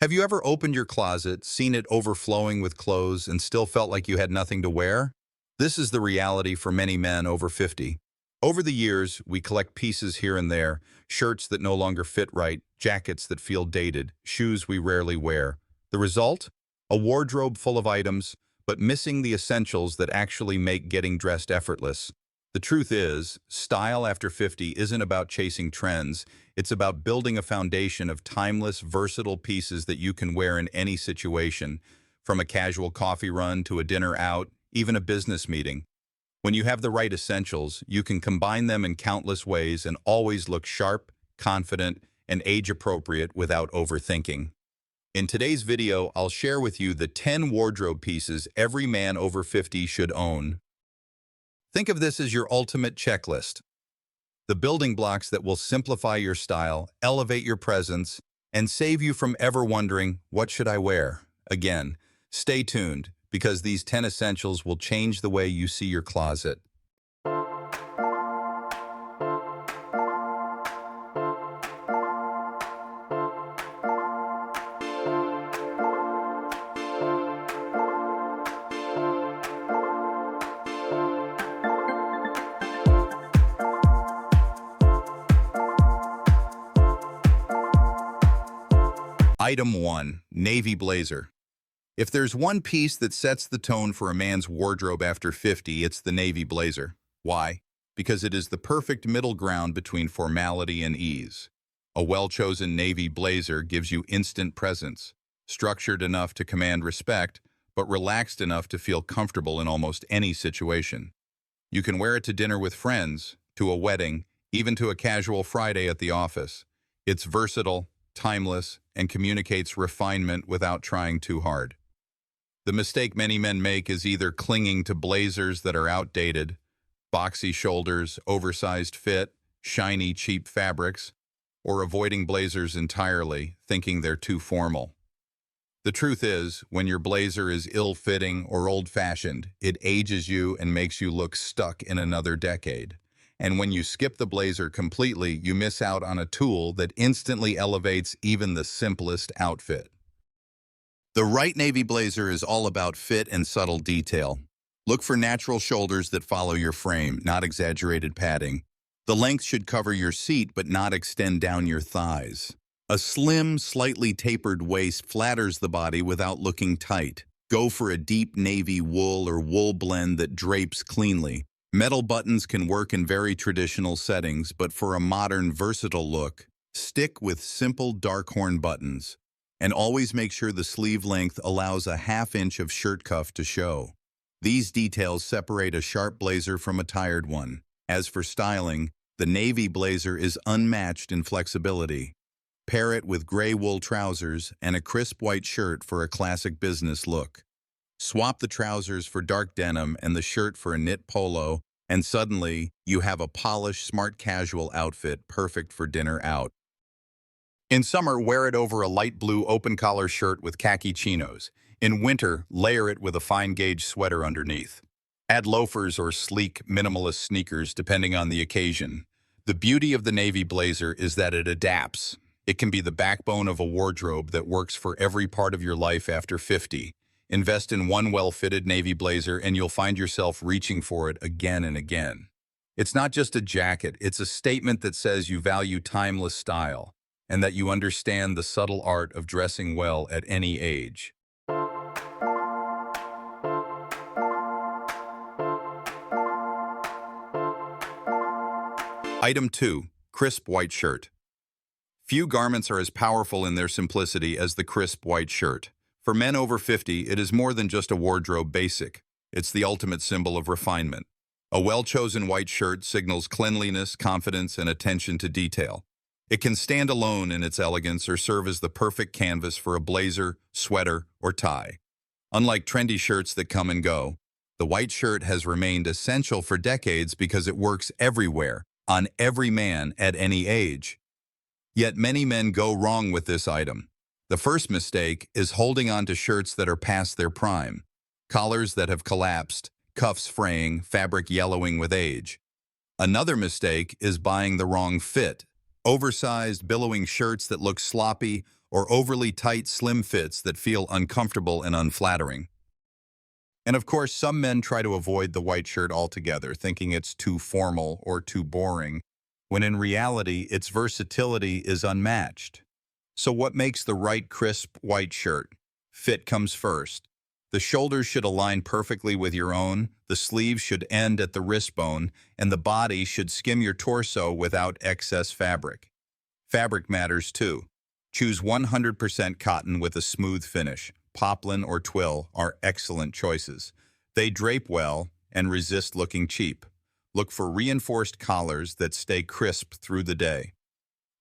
Have you ever opened your closet, seen it overflowing with clothes, and still felt like you had nothing to wear? This is the reality for many men over 50. Over the years, we collect pieces here and there, shirts that no longer fit right, jackets that feel dated, shoes we rarely wear. The result? A wardrobe full of items, but missing the essentials that actually make getting dressed effortless. The truth is, style after 50 isn't about chasing trends. It's about building a foundation of timeless, versatile pieces that you can wear in any situation, from a casual coffee run to a dinner out, even a business meeting. When you have the right essentials, you can combine them in countless ways and always look sharp, confident, and age-appropriate without overthinking. In today's video, I'll share with you the 10 wardrobe pieces every man over 50 should own. Think of this as your ultimate checklist. The building blocks that will simplify your style, elevate your presence, and save you from ever wondering, what should I wear? Again, stay tuned, because these 10 essentials will change the way you see your closet. Item 1. Navy blazer. If there's one piece that sets the tone for a man's wardrobe after 50, it's the navy blazer. Why? Because it is the perfect middle ground between formality and ease. A well-chosen navy blazer gives you instant presence, structured enough to command respect, but relaxed enough to feel comfortable in almost any situation. You can wear it to dinner with friends, to a wedding, even to a casual Friday at the office. It's versatile, timeless, and communicates refinement without trying too hard. The mistake many men make is either clinging to blazers that are outdated, boxy shoulders, oversized fit, shiny, cheap fabrics, or avoiding blazers entirely, thinking they're too formal. The truth is, when your blazer is ill-fitting or old-fashioned, it ages you and makes you look stuck in another decade. And when you skip the blazer completely, you miss out on a tool that instantly elevates even the simplest outfit. The right navy blazer is all about fit and subtle detail. Look for natural shoulders that follow your frame, not exaggerated padding. The length should cover your seat but not extend down your thighs. A slim, slightly tapered waist flatters the body without looking tight. Go for a deep navy wool or wool blend that drapes cleanly. Metal buttons can work in very traditional settings, but for a modern, versatile look, stick with simple dark horn buttons. And always make sure the sleeve length allows a half-inch of shirt cuff to show. These details separate a sharp blazer from a tired one. As for styling, the navy blazer is unmatched in flexibility. Pair it with gray wool trousers and a crisp white shirt for a classic business look. Swap the trousers for dark denim and the shirt for a knit polo, and suddenly you have a polished, smart casual outfit perfect for dinner out. In summer, wear it over a light blue open-collar shirt with khaki chinos. In winter, layer it with a fine-gauge sweater underneath. Add loafers or sleek, minimalist sneakers depending on the occasion. The beauty of the navy blazer is that it adapts. It can be the backbone of a wardrobe that works for every part of your life after 50. Invest in one well-fitted navy blazer and you'll find yourself reaching for it again and again. It's not just a jacket, it's a statement that says you value timeless style and that you understand the subtle art of dressing well at any age. Item 2. Crisp white shirt. Few garments are as powerful in their simplicity as the crisp white shirt. For men over 50, it is more than just a wardrobe basic. It's the ultimate symbol of refinement. A well-chosen white shirt signals cleanliness, confidence, and attention to detail. It can stand alone in its elegance or serve as the perfect canvas for a blazer, sweater, or tie. Unlike trendy shirts that come and go, the white shirt has remained essential for decades because it works everywhere, on every man at any age. Yet many men go wrong with this item. The first mistake is holding on to shirts that are past their prime. Collars that have collapsed, cuffs fraying, fabric yellowing with age. Another mistake is buying the wrong fit. Oversized, billowing shirts that look sloppy, or overly tight slim fits that feel uncomfortable and unflattering. And of course, some men try to avoid the white shirt altogether, thinking it's too formal or too boring, when in reality, its versatility is unmatched. So what makes the right crisp white shirt? Fit comes first. The shoulders should align perfectly with your own, the sleeves should end at the wrist bone, and the body should skim your torso without excess fabric. Fabric matters too. Choose 100% cotton with a smooth finish. Poplin or twill are excellent choices. They drape well and resist looking cheap. Look for reinforced collars that stay crisp through the day.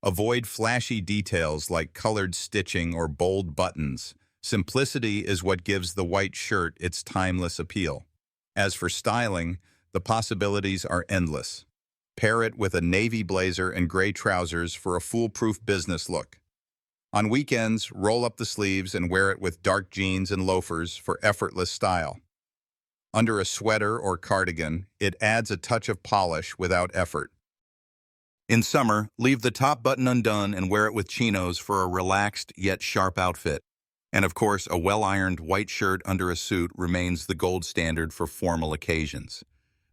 Avoid flashy details like colored stitching or bold buttons. Simplicity is what gives the white shirt its timeless appeal. As for styling, the possibilities are endless. Pair it with a navy blazer and gray trousers for a foolproof business look. On weekends, roll up the sleeves and wear it with dark jeans and loafers for effortless style. Under a sweater or cardigan, it adds a touch of polish without effort. In summer, leave the top button undone and wear it with chinos for a relaxed yet sharp outfit. And of course, a well-ironed white shirt under a suit remains the gold standard for formal occasions.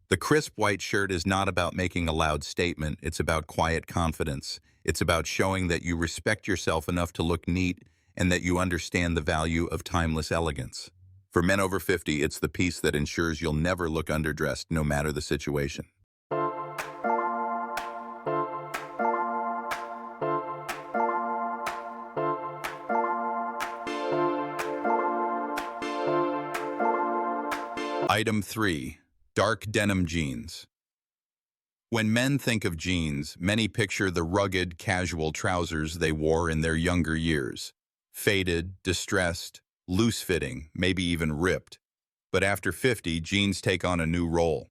The crisp white shirt is not about making a loud statement, it's about quiet confidence. It's about showing that you respect yourself enough to look neat and that you understand the value of timeless elegance. For men over 50, it's the piece that ensures you'll never look underdressed no matter the situation. Item 3. Dark denim jeans. When men think of jeans, many picture the rugged, casual trousers they wore in their younger years. Faded, distressed, loose-fitting, maybe even ripped. But after 50, jeans take on a new role.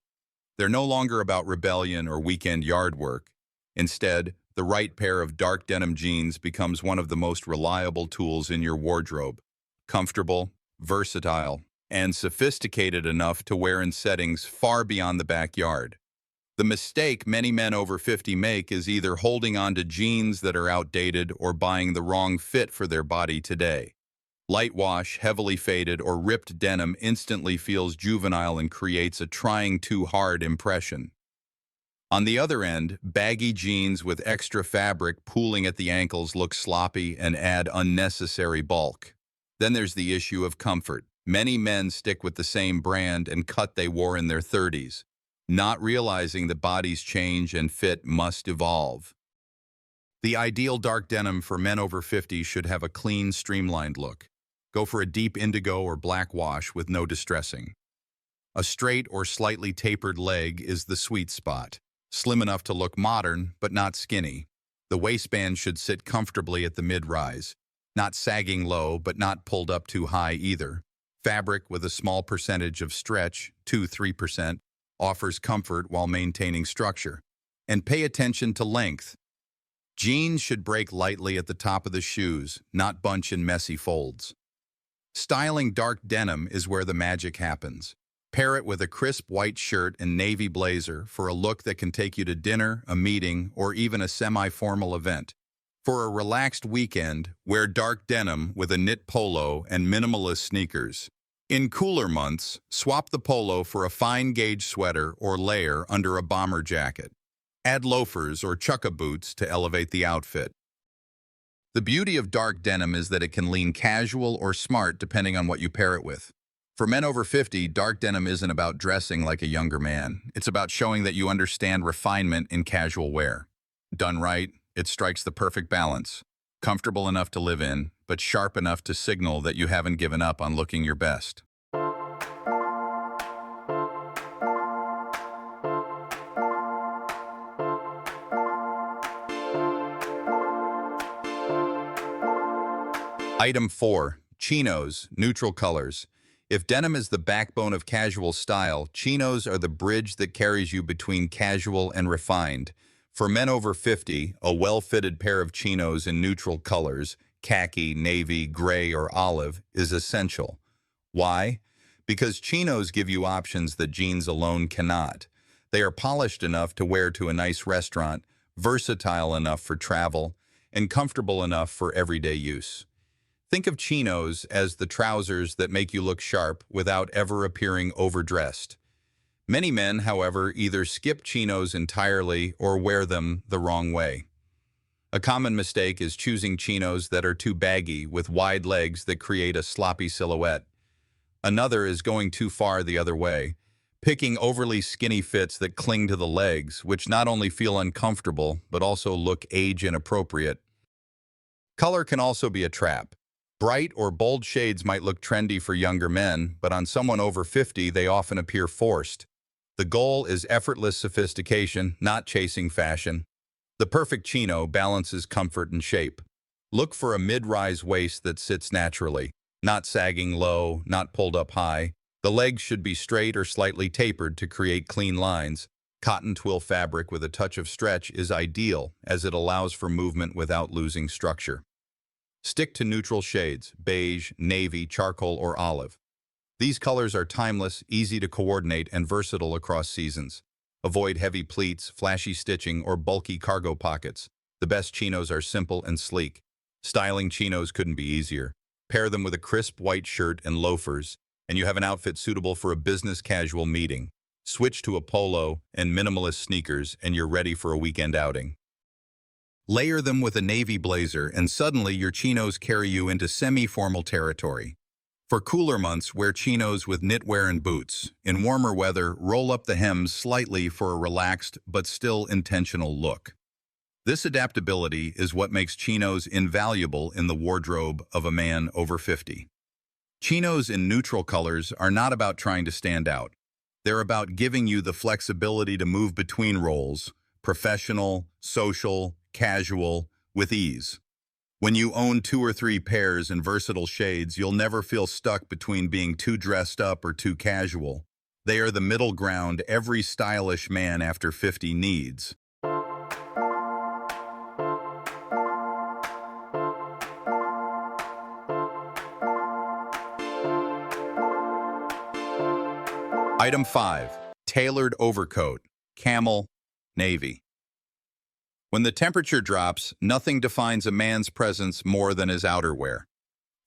They're no longer about rebellion or weekend yard work. Instead, the right pair of dark denim jeans becomes one of the most reliable tools in your wardrobe. Comfortable, versatile, and sophisticated enough to wear in settings far beyond the backyard. The mistake many men over 50 make is either holding on to jeans that are outdated or buying the wrong fit for their body today. Light wash, heavily faded, or ripped denim instantly feels juvenile and creates a trying too hard impression. On the other end, baggy jeans with extra fabric pooling at the ankles look sloppy and add unnecessary bulk. Then there's the issue of comfort. Many men stick with the same brand and cut they wore in their 30s, not realizing that bodies change and fit must evolve. The ideal dark denim for men over 50 should have a clean, streamlined look. Go for a deep indigo or black wash with no distressing. A straight or slightly tapered leg is the sweet spot. Slim enough to look modern, but not skinny. The waistband should sit comfortably at the mid-rise, not sagging low, but not pulled up too high either. Fabric with a small percentage of stretch, 2–3%, offers comfort while maintaining structure. And pay attention to length. Jeans should break lightly at the top of the shoes, not bunch in messy folds. Styling dark denim is where the magic happens. Pair it with a crisp white shirt and navy blazer for a look that can take you to dinner, a meeting, or even a semi-formal event. For a relaxed weekend, wear dark denim with a knit polo and minimalist sneakers. In cooler months, swap the polo for a fine-gauge sweater or layer under a bomber jacket. Add loafers or chukka boots to elevate the outfit. The beauty of dark denim is that it can lean casual or smart depending on what you pair it with. For men over 50, dark denim isn't about dressing like a younger man. It's about showing that you understand refinement in casual wear. Done right, it strikes the perfect balance. Comfortable enough to live in, but sharp enough to signal that you haven't given up on looking your best. Item 4. Chinos, neutral colors. If denim is the backbone of casual style, chinos are the bridge that carries you between casual and refined. For men over 50, a well-fitted pair of chinos in neutral colors, khaki, navy, gray, or olive, is essential. Why? Because chinos give you options that jeans alone cannot. They are polished enough to wear to a nice restaurant, versatile enough for travel, and comfortable enough for everyday use. Think of chinos as the trousers that make you look sharp without ever appearing overdressed. Many men, however, either skip chinos entirely or wear them the wrong way. A common mistake is choosing chinos that are too baggy with wide legs that create a sloppy silhouette. Another is going too far the other way, picking overly skinny fits that cling to the legs, which not only feel uncomfortable but also look age inappropriate. Color can also be a trap. Bright or bold shades might look trendy for younger men, but on someone over 50, they often appear forced. The goal is effortless sophistication, not chasing fashion. The perfect chino balances comfort and shape. Look for a mid-rise waist that sits naturally, not sagging low, not pulled up high. The legs should be straight or slightly tapered to create clean lines. Cotton twill fabric with a touch of stretch is ideal as it allows for movement without losing structure. Stick to neutral shades, beige, navy, charcoal, or olive. These colors are timeless, easy to coordinate, and versatile across seasons. Avoid heavy pleats, flashy stitching, or bulky cargo pockets. The best chinos are simple and sleek. Styling chinos couldn't be easier. Pair them with a crisp white shirt and loafers, and you have an outfit suitable for a business casual meeting. Switch to a polo and minimalist sneakers, and you're ready for a weekend outing. Layer them with a navy blazer, and suddenly your chinos carry you into semi-formal territory. For cooler months, wear chinos with knitwear and boots. In warmer weather, roll up the hems slightly for a relaxed but still intentional look. This adaptability is what makes chinos invaluable in the wardrobe of a man over 50. Chinos in neutral colors are not about trying to stand out. They're about giving you the flexibility to move between roles, professional, social, casual, with ease. When you own 2 or 3 pairs in versatile shades, you'll never feel stuck between being too dressed up or too casual. They are the middle ground every stylish man after 50 needs. Item 5. Tailored overcoat, camel, navy. When the temperature drops, nothing defines a man's presence more than his outerwear.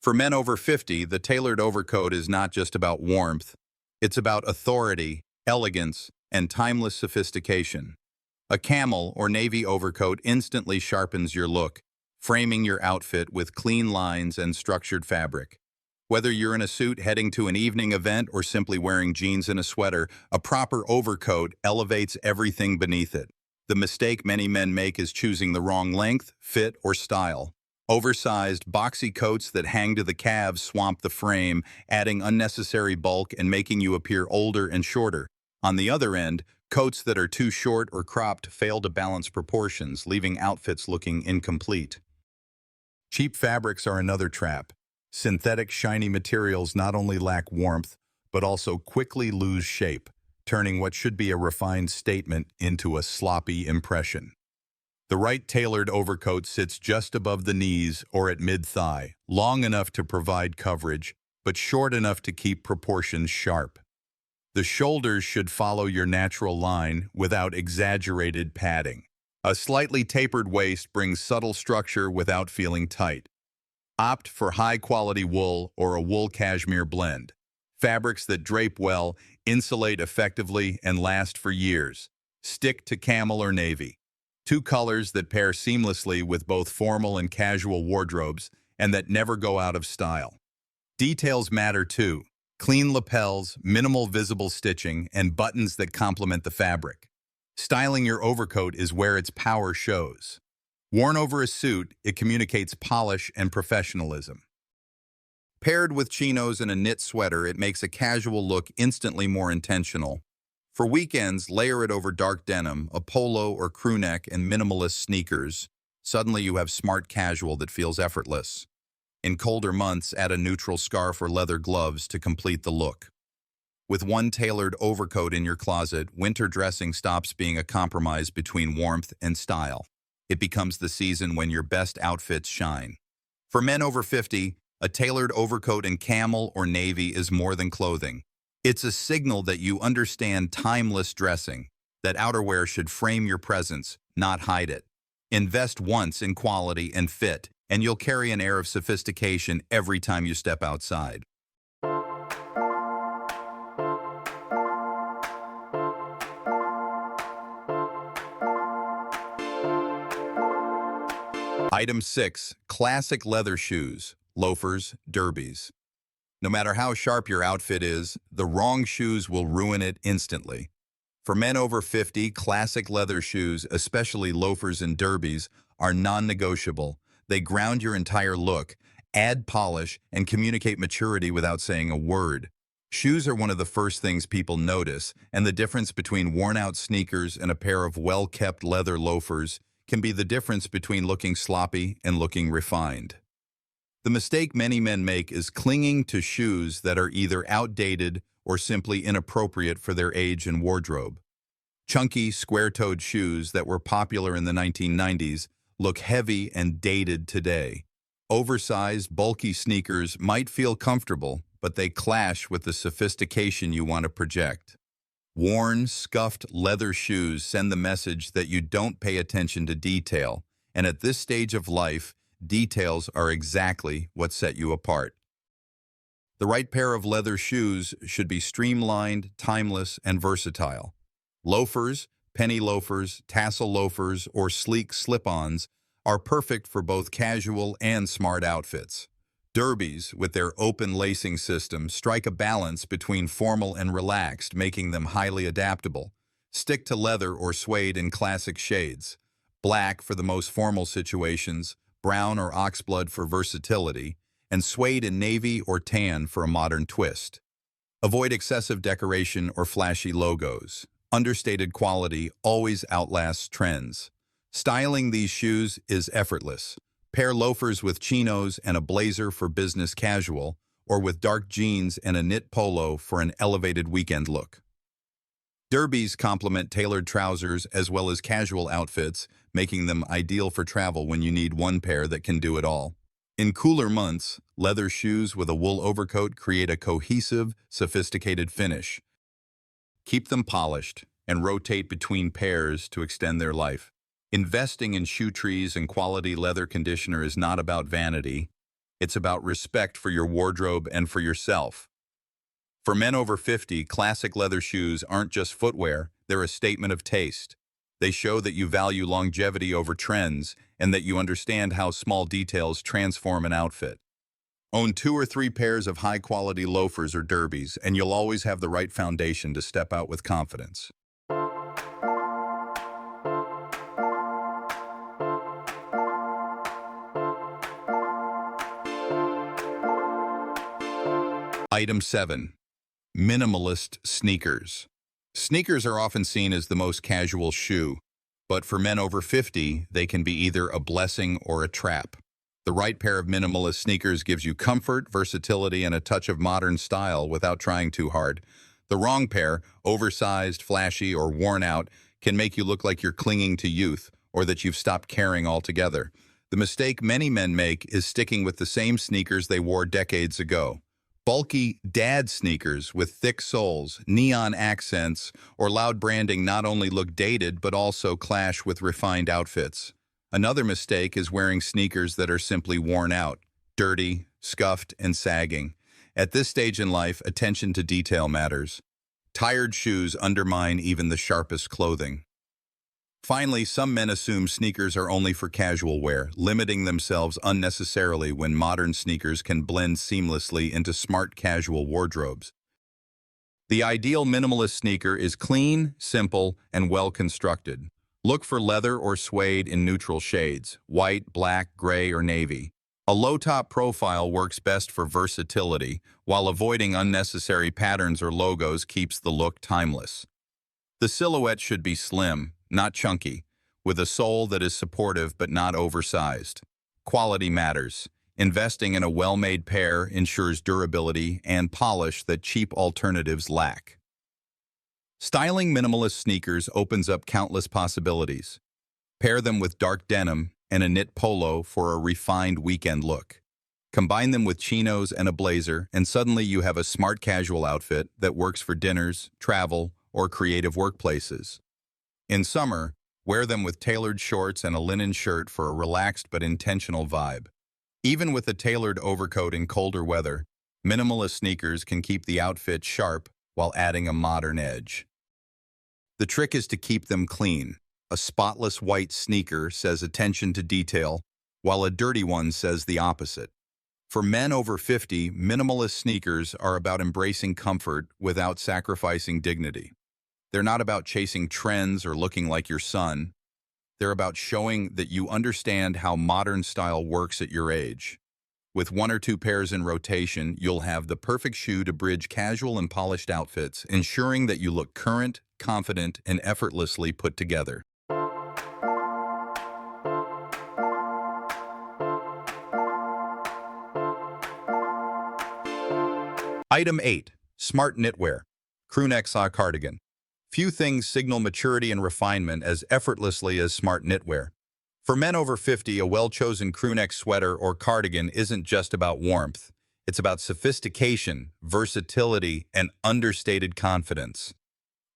For men over 50, the tailored overcoat is not just about warmth. It's about authority, elegance, and timeless sophistication. A camel or navy overcoat instantly sharpens your look, framing your outfit with clean lines and structured fabric. Whether you're in a suit heading to an evening event or simply wearing jeans and a sweater, a proper overcoat elevates everything beneath it. The mistake many men make is choosing the wrong length, fit, or style. Oversized, boxy coats that hang to the calves swamp the frame, adding unnecessary bulk and making you appear older and shorter. On the other end, coats that are too short or cropped fail to balance proportions, leaving outfits looking incomplete. Cheap fabrics are another trap. Synthetic, shiny materials not only lack warmth, but also quickly lose shape, turning what should be a refined statement into a sloppy impression. The right tailored overcoat sits just above the knees or at mid-thigh, long enough to provide coverage, but short enough to keep proportions sharp. The shoulders should follow your natural line without exaggerated padding. A slightly tapered waist brings subtle structure without feeling tight. Opt for high-quality wool or a wool-cashmere blend. Fabrics that drape well, insulate effectively, and last for years. Stick to camel or navy. 2 colors that pair seamlessly with both formal and casual wardrobes and that never go out of style. Details matter too. Clean lapels, minimal visible stitching, and buttons that complement the fabric. Styling your overcoat is where its power shows. Worn over a suit, it communicates polish and professionalism. Paired with chinos and a knit sweater, it makes a casual look instantly more intentional. For weekends, layer it over dark denim, a polo or crew neck, and minimalist sneakers. Suddenly you have smart casual that feels effortless. In colder months, add a neutral scarf or leather gloves to complete the look. With one tailored overcoat in your closet, winter dressing stops being a compromise between warmth and style. It becomes the season when your best outfits shine. For men over 50, a tailored overcoat in camel or navy is more than clothing. It's a signal that you understand timeless dressing, that outerwear should frame your presence, not hide it. Invest once in quality and fit, and you'll carry an air of sophistication every time you step outside. Item 6. Classic leather shoes, loafers, derbies. No matter how sharp your outfit is, the wrong shoes will ruin it instantly. For men over 50, classic leather shoes, especially loafers and derbies, are non-negotiable. They ground your entire look, add polish, and communicate maturity without saying a word. Shoes are one of the first things people notice, and the difference between worn-out sneakers and a pair of well-kept leather loafers can be the difference between looking sloppy and looking refined. The mistake many men make is clinging to shoes that are either outdated or simply inappropriate for their age and wardrobe. Chunky, square-toed shoes that were popular in the 1990s look heavy and dated today. Oversized, bulky sneakers might feel comfortable, but they clash with the sophistication you want to project. Worn, scuffed leather shoes send the message that you don't pay attention to detail, and at this stage of life, details are exactly what set you apart. The right pair of leather shoes should be streamlined, timeless, and versatile. Loafers, penny loafers, tassel loafers, or sleek slip-ons are perfect for both casual and smart outfits. Derbies, with their open lacing system, strike a balance between formal and relaxed, making them highly adaptable. Stick to leather or suede in classic shades. Black for the most formal situations, brown or oxblood for versatility, and suede in navy or tan for a modern twist. Avoid excessive decoration or flashy logos. Understated quality always outlasts trends. Styling these shoes is effortless. Pair loafers with chinos and a blazer for business casual, or with dark jeans and a knit polo for an elevated weekend look. Derbies complement tailored trousers as well as casual outfits, making them ideal for travel when you need one pair that can do it all. In cooler months, leather shoes with a wool overcoat create a cohesive, sophisticated finish. Keep them polished and rotate between pairs to extend their life. Investing in shoe trees and quality leather conditioner is not about vanity. It's about respect for your wardrobe and for yourself. For men over 50, classic leather shoes aren't just footwear, they're a statement of taste. They show that you value longevity over trends and that you understand how small details transform an outfit. Own 2 or 3 pairs of high-quality loafers or derbies, and you'll always have the right foundation to step out with confidence. Item 7. Minimalist sneakers. Sneakers are often seen as the most casual shoe, but for men over 50, they can be either a blessing or a trap. The right pair of minimalist sneakers gives you comfort, versatility, and a touch of modern style without trying too hard. The wrong pair, oversized, flashy, or worn out, can make you look like you're clinging to youth or that you've stopped caring altogether. The mistake many men make is sticking with the same sneakers they wore decades ago. Bulky dad sneakers with thick soles, neon accents, or loud branding not only look dated but also clash with refined outfits. Another mistake is wearing sneakers that are simply worn out, dirty, scuffed, and sagging. At this stage in life, attention to detail matters. Tired shoes undermine even the sharpest clothing. Finally, some men assume sneakers are only for casual wear, limiting themselves unnecessarily when modern sneakers can blend seamlessly into smart casual wardrobes. The ideal minimalist sneaker is clean, simple, and well-constructed. Look for leather or suede in neutral shades, white, black, gray, or navy. A low-top profile works best for versatility, while avoiding unnecessary patterns or logos keeps the look timeless. The silhouette should be slim, not chunky, with a sole that is supportive but not oversized. Quality matters. Investing in a well-made pair ensures durability and polish that cheap alternatives lack. Styling minimalist sneakers opens up countless possibilities. Pair them with dark denim and a knit polo for a refined weekend look. Combine them with chinos and a blazer, and suddenly you have a smart casual outfit that works for dinners, travel, or creative workplaces. In summer, Wear them with tailored shorts and a linen shirt for a relaxed but intentional vibe. Even with a tailored overcoat in colder weather, minimalist sneakers can keep the outfit sharp while adding a modern edge. The trick is to keep them clean. A spotless white sneaker says attention to detail, while a dirty one says the opposite. For men over 50, minimalist sneakers are about embracing comfort without sacrificing dignity. They're not about chasing trends or looking like your son. They're about showing that you understand how modern style works at your age. With one or two pairs in rotation, you'll have the perfect shoe to bridge casual and polished outfits, ensuring that you look current, confident, and effortlessly put together. Item 8. Smart knitwear. Crewneck saw cardigan. Few things signal maturity and refinement as effortlessly as smart knitwear. For men over 50, a well-chosen crewneck sweater or cardigan isn't just about warmth. It's about sophistication, versatility, and understated confidence.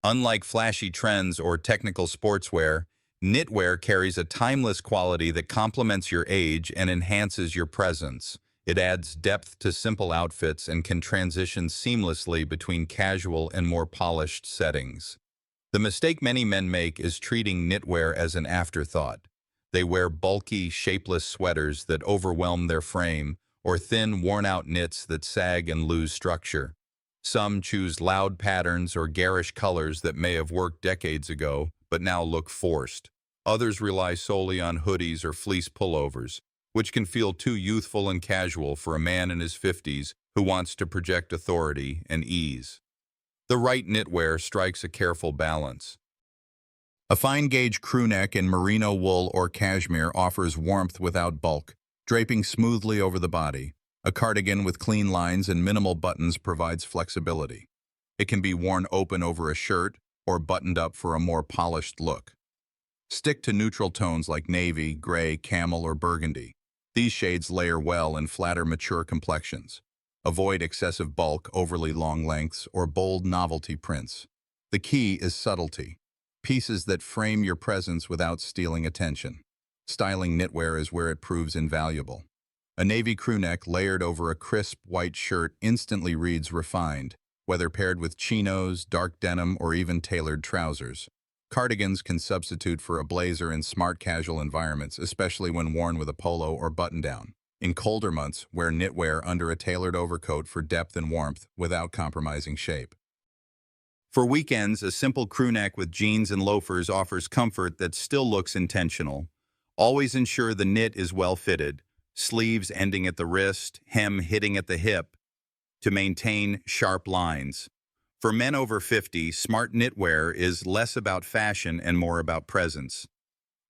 Unlike flashy trends or technical sportswear, knitwear carries a timeless quality that complements your age and enhances your presence. It adds depth to simple outfits and can transition seamlessly between casual and more polished settings. The mistake many men make is treating knitwear as an afterthought. They wear bulky, shapeless sweaters that overwhelm their frame, or thin, worn-out knits that sag and lose structure. Some choose loud patterns or garish colors that may have worked decades ago, but now look forced. Others rely solely on hoodies or fleece pullovers, which can feel too youthful and casual for a man in his 50s who wants to project authority and ease. The right knitwear strikes a careful balance. A fine-gauge crewneck in merino wool or cashmere offers warmth without bulk, draping smoothly over the body. A cardigan with clean lines and minimal buttons provides flexibility. It can be worn open over a shirt or buttoned up for a more polished look. Stick to neutral tones like navy, gray, camel, or burgundy. These shades layer well and flatter mature complexions. Avoid excessive bulk, overly long lengths, or bold novelty prints. The key is subtlety. Pieces that frame your presence without stealing attention. Styling knitwear is where it proves invaluable. A navy crewneck layered over a crisp white shirt instantly reads refined, whether paired with chinos, dark denim, or even tailored trousers. Cardigans can substitute for a blazer in smart casual environments, especially when worn with a polo or button-down. In colder months, wear knitwear under a tailored overcoat for depth and warmth without compromising shape. For weekends, a simple crewneck with jeans and loafers offers comfort that still looks intentional. Always ensure the knit is well fitted, sleeves ending at the wrist, hem hitting at the hip, to maintain sharp lines. For men over 50, smart knitwear is less about fashion and more about presence.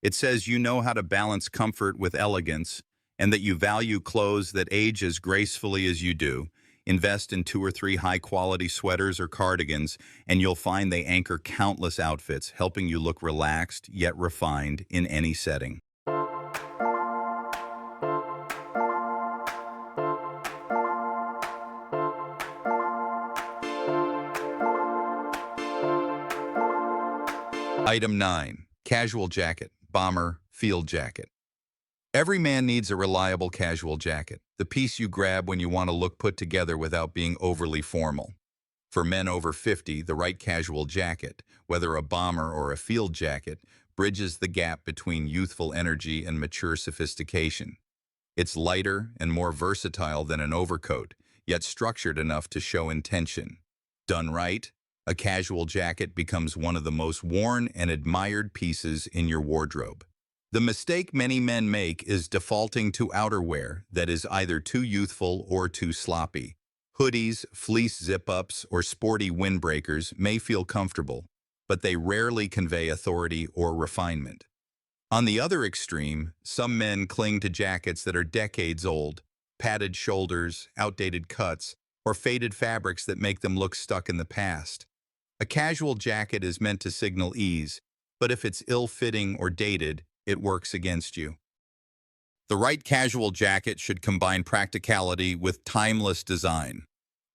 It says you know how to balance comfort with elegance and that you value clothes that age as gracefully as you do. Invest in 2 or 3 high-quality sweaters or cardigans, and you'll find they anchor countless outfits, helping you look relaxed yet refined in any setting. Item 9. Casual jacket, bomber, field jacket. Every man needs a reliable casual jacket, the piece you grab when you want to look put together without being overly formal. For men over 50, the right casual jacket, whether a bomber or a field jacket, bridges the gap between youthful energy and mature sophistication. It's lighter and more versatile than an overcoat, yet structured enough to show intention. Done right, a casual jacket becomes one of the most worn and admired pieces in your wardrobe. The mistake many men make is defaulting to outerwear that is either too youthful or too sloppy. Hoodies, fleece zip-ups, or sporty windbreakers may feel comfortable, but they rarely convey authority or refinement. On the other extreme, some men cling to jackets that are decades old, padded shoulders, outdated cuts, or faded fabrics that make them look stuck in the past. A casual jacket is meant to signal ease, but if it's ill-fitting or dated, it works against you. The right casual jacket should combine practicality with timeless design.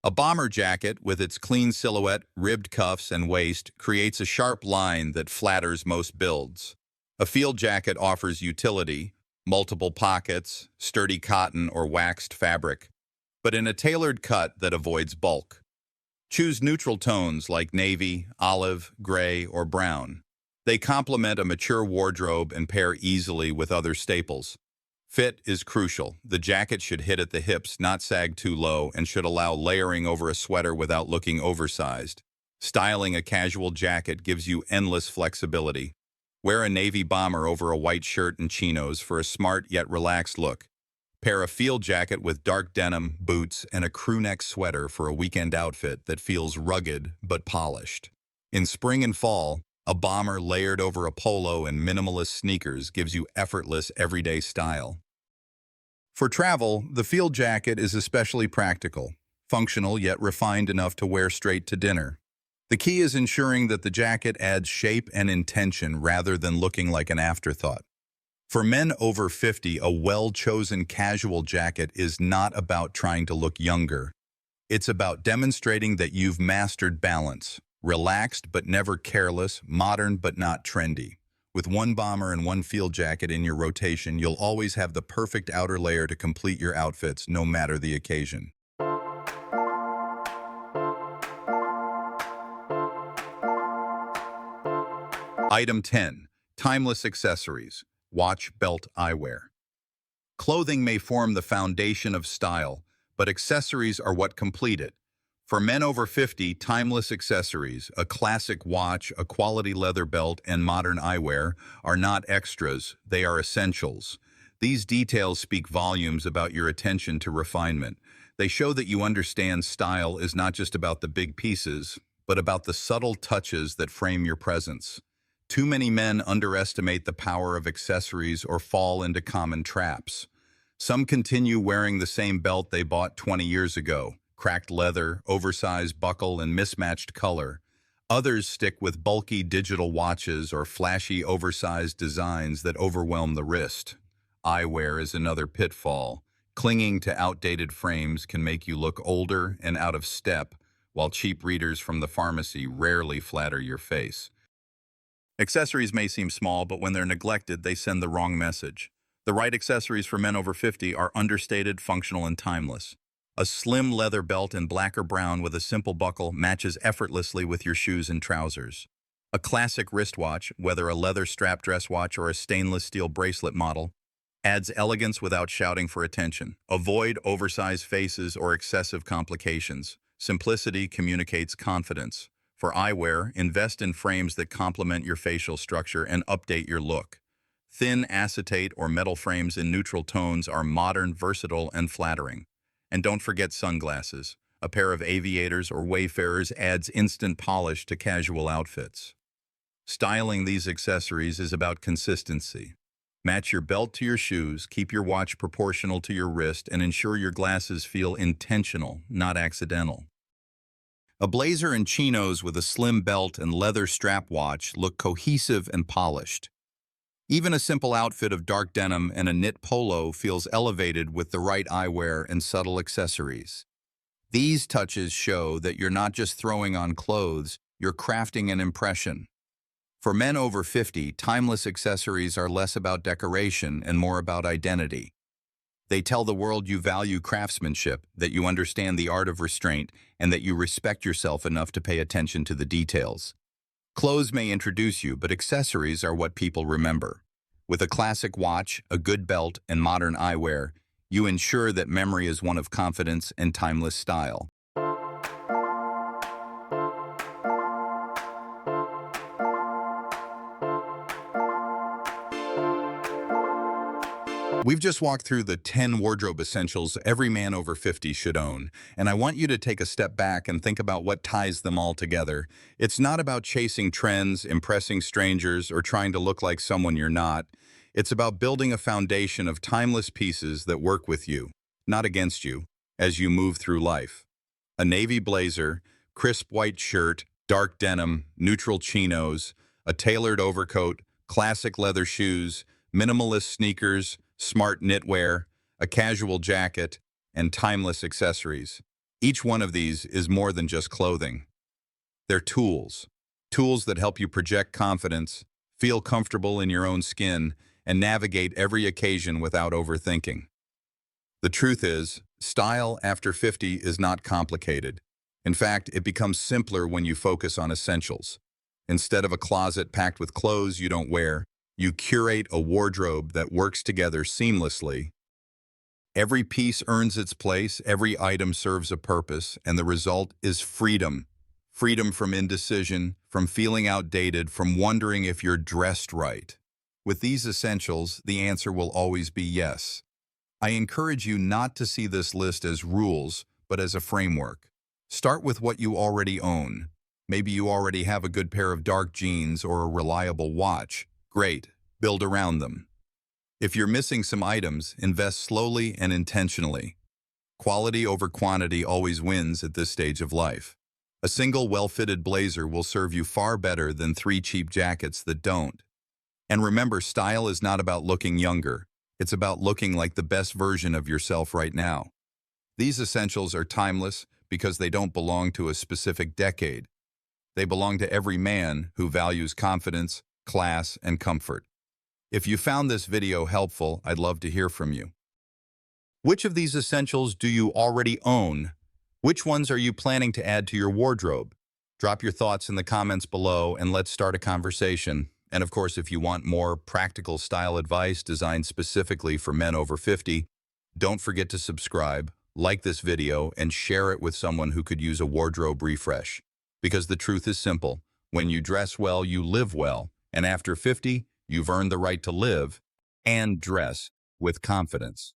A bomber jacket, with its clean silhouette, ribbed cuffs, and waist, creates a sharp line that flatters most builds. A field jacket offers utility, multiple pockets, sturdy cotton or waxed fabric, but in a tailored cut that avoids bulk. Choose neutral tones like navy, olive, gray, or brown. They complement a mature wardrobe and pair easily with other staples. Fit is crucial. The jacket should hit at the hips, not sag too low, and should allow layering over a sweater without looking oversized. Styling a casual jacket gives you endless flexibility. Wear a navy bomber over a white shirt and chinos for a smart yet relaxed look. Pair a field jacket with dark denim, boots, and a crewneck sweater for a weekend outfit that feels rugged but polished. In spring and fall, a bomber layered over a polo and minimalist sneakers gives you effortless everyday style. For travel, the field jacket is especially practical, functional yet refined enough to wear straight to dinner. The key is ensuring that the jacket adds shape and intention rather than looking like an afterthought. For men over 50, a well-chosen casual jacket is not about trying to look younger. It's about demonstrating that you've mastered balance, relaxed but never careless, modern but not trendy. With one bomber and one field jacket in your rotation, you'll always have the perfect outer layer to complete your outfits, no matter the occasion. Item 10. Timeless accessories. Watch, belt, eyewear. Clothing may form the foundation of style, but accessories are what complete it. For men over 50, timeless accessories, a classic watch, a quality leather belt, and modern eyewear are not extras, they are essentials. These details speak volumes about your attention to refinement. They show that you understand style is not just about the big pieces, but about the subtle touches that frame your presence. Too many men underestimate the power of accessories or fall into common traps. Some continue wearing the same belt they bought 20 years ago, cracked leather, oversized buckle, and mismatched color. Others stick with bulky digital watches or flashy oversized designs that overwhelm the wrist. Eyewear is another pitfall. Clinging to outdated frames can make you look older and out of step, while cheap readers from the pharmacy rarely flatter your face. Accessories may seem small, but when they're neglected, they send the wrong message. The right accessories for men over 50 are understated, functional, and timeless. A slim leather belt in black or brown with a simple buckle matches effortlessly with your shoes and trousers. A classic wristwatch, whether a leather strap dress watch or a stainless steel bracelet model, adds elegance without shouting for attention. Avoid oversized faces or excessive complications. Simplicity communicates confidence. For eyewear, invest in frames that complement your facial structure and update your look. Thin acetate or metal frames in neutral tones are modern, versatile, and flattering. And don't forget sunglasses. A pair of aviators or wayfarers adds instant polish to casual outfits. Styling these accessories is about consistency. Match your belt to your shoes, keep your watch proportional to your wrist, and ensure your glasses feel intentional, not accidental. A blazer and chinos with a slim belt and leather strap watch look cohesive and polished. Even a simple outfit of dark denim and a knit polo feels elevated with the right eyewear and subtle accessories. These touches show that you're not just throwing on clothes, you're crafting an impression. For men over 50, timeless accessories are less about decoration and more about identity. They tell the world you value craftsmanship, that you understand the art of restraint, and that you respect yourself enough to pay attention to the details. Clothes may introduce you, but accessories are what people remember. With a classic watch, a good belt, and modern eyewear, you ensure that memory is one of confidence and timeless style. We've just walked through the 10 wardrobe essentials every man over 50 should own, and I want you to take a step back and think about what ties them all together. It's not about chasing trends, impressing strangers, or trying to look like someone you're not. It's about building a foundation of timeless pieces that work with you, not against you, as you move through life. A navy blazer, crisp white shirt, dark denim, neutral chinos, a tailored overcoat, classic leather shoes, minimalist sneakers, smart knitwear, a casual jacket, and timeless accessories. Each one of these is more than just clothing. They're tools. Tools that help you project confidence, Feel comfortable in your own skin and navigate every occasion without overthinking. The truth is, style after 50 is not complicated. In fact, it becomes simpler when you focus on essentials. Instead of a closet packed with clothes you don't wear, you curate a wardrobe that works together seamlessly. Every piece earns its place, every item serves a purpose, and the result is freedom. Freedom from indecision, from feeling outdated, from wondering if you're dressed right. With these essentials, the answer will always be yes. I encourage you not to see this list as rules, but as a framework. Start with what you already own. Maybe you already have a good pair of dark jeans or a reliable watch. Great, build around them. If you're missing some items, invest slowly and intentionally. Quality over quantity always wins at this stage of life. A single well-fitted blazer will serve you far better than 3 cheap jackets that don't. And remember, style is not about looking younger. It's about looking like the best version of yourself right now. These essentials are timeless because they don't belong to a specific decade. They belong to every man who values confidence, class, and comfort. If you found this video helpful, I'd love to hear from you. Which of these essentials do you already own? Which ones are you planning to add to your wardrobe? Drop your thoughts in the comments below and let's start a conversation. And of course, if you want more practical style advice designed specifically for men over 50, don't forget to subscribe, like this video, and share it with someone who could use a wardrobe refresh. Because the truth is simple. When you dress well, you live well. And after 50, you've earned the right to live and dress with confidence.